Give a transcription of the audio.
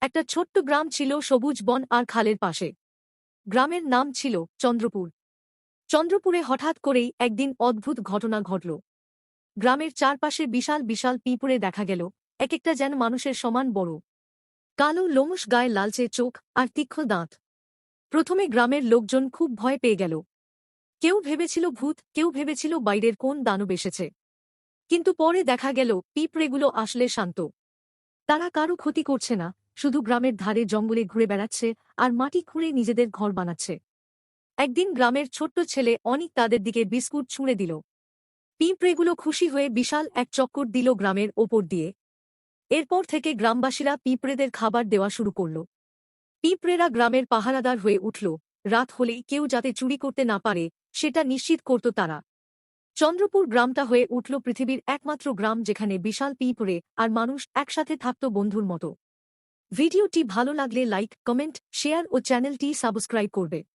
একটা ছোট্ট গ্রাম ছিল সবুজ বন আর খালের পাশে। গ্রামের নাম ছিল চন্দ্রপুর। চন্দ্রপুরে হঠাৎ করেই একদিন অদ্ভুত ঘটনা ঘটল। গ্রামের চারপাশে বিশাল বিশাল পিঁপড়ে দেখা গেল, এক একটা যেন মানুষের সমান বড়। কালো লোমশ, গায়ে লালচে চোখ আর তীক্ষ্ণ দাঁত। প্রথমে গ্রামের লোকজন খুব ভয় পেয়ে গেল। কেউ ভেবেছিল ভূত, কেউ ভেবেছিল বাইরের কোন দানব এসেছে। কিন্তু পরে দেখা গেল পিঁপড়েগুলো আসলে শান্ত। তারা কারো ক্ষতি করছে না, শুধু গ্রামের ধারে জঙ্গলে ঘুরে বেড়াচ্ছে আর মাটি খুঁড়ে নিজেদের ঘর বানাচ্ছে। একদিন গ্রামের ছোট্ট ছেলে অনিক তাদের দিকে বিস্কুট ছুঁড়ে দিল। পিঁপড়েগুলো খুশি হয়ে বিশাল এক চক্কর দিল গ্রামের ওপর দিয়ে। এরপর থেকে গ্রামবাসীরা পিঁপড়েদের খাবার দেওয়া শুরু করল। পিঁপড়েরা গ্রামের পাহারাদার হয়ে উঠল, রাত হলেই কেউ যাতে চুরি করতে না পারে সেটা নিশ্চিত করত তারা। চন্দ্রপুর গ্রামটা হয়ে উঠল পৃথিবীর একমাত্র গ্রাম যেখানে বিশাল পিঁপড়ে আর মানুষ একসাথে থাকত বন্ধুর মতো। ভিডিওটি ভালো লাগলে লাইক, কমেন্ট, শেয়ার ও চ্যানেলটি সাবস্ক্রাইব করবে।